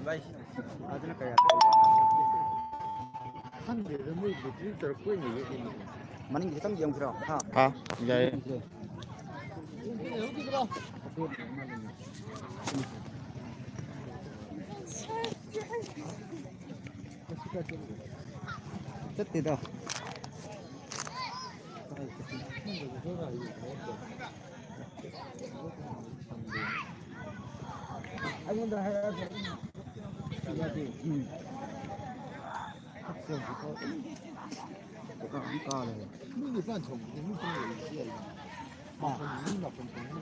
Vai. Aduna kaya. Maning kita yang kira. Ha jai Rất tuyệt vời. Anh em đã hay ăn rồi. Mình phải chồng, mình không có gì. Mà mình là phần chồng.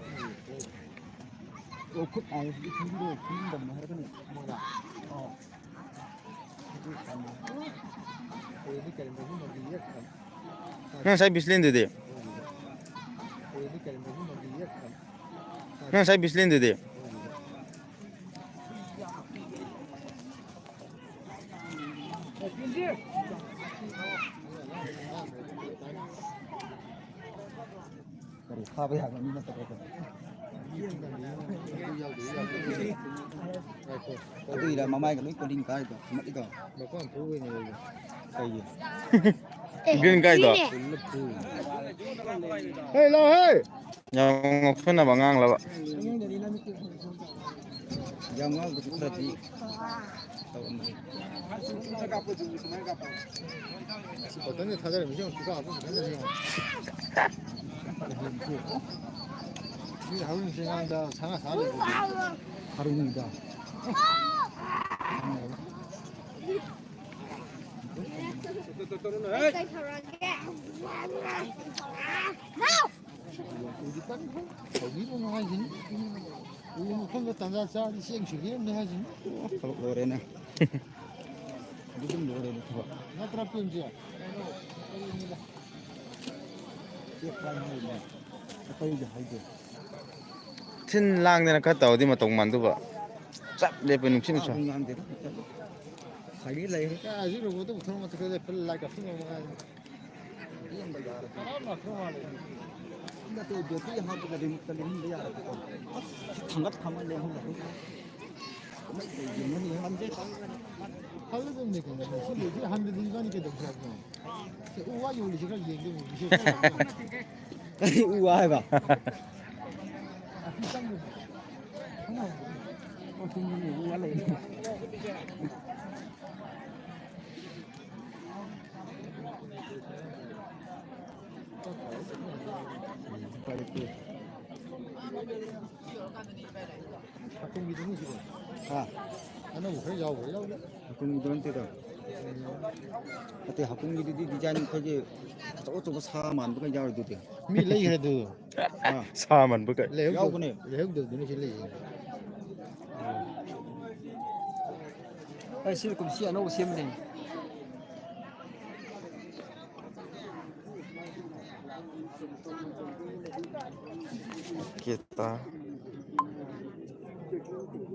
Ô cút ai đi chung đi, chung đầm hay cái này. Mà đã. nang sai bislin de nang sai bislin de Kha bây giờ mình nó tập cái. Cái là mai cái con đinh cái mất đi rồi. Mà có thú với này cái gì? green kai do Hey lo hey. yang ngok phena bangang la ba Yang ngau cái rất gì. 어떤 데 타자를 미션 기가 아프고 맨날 이 하루는 생각한다 상하 사는 하루입니다. 우리 딸 거기로 나가지. 우리는 콘도 단자자 생식이는 나가지. 노래네. 무슨 노래를 더? 나 트랍인지야. tin lang de na ka taw di ma tong man du ba chap le pe nung chin cha 자기 레이 야 지금 뭐도 못 하는 것 같아. 별 라이가 없는 거 같아. 이런 거 알아. 사람만 그런 거 알아. 근데 또 몇이 하고 그러면 또 힘들어. 장갑 가면 내 혼자. mấy cái gì nó ăn chết 하루 좀 내고 무슨 얘기 한 대도 이거니까 너무 하고 우와 요리 제가 얘기 좀 무슨 우와 해봐 우와 래 학교 미동이 지금 나는 뭐 그래 야고 야고 학교 미동한테도 그때 학교 미동이 디자인 거기 저거 사만 그거 야고도 돼 밀레이 그래도 sa man bu kai 야고네 레형도 눈에 실레이 아 실금 시야 놓고 시면 돼 kita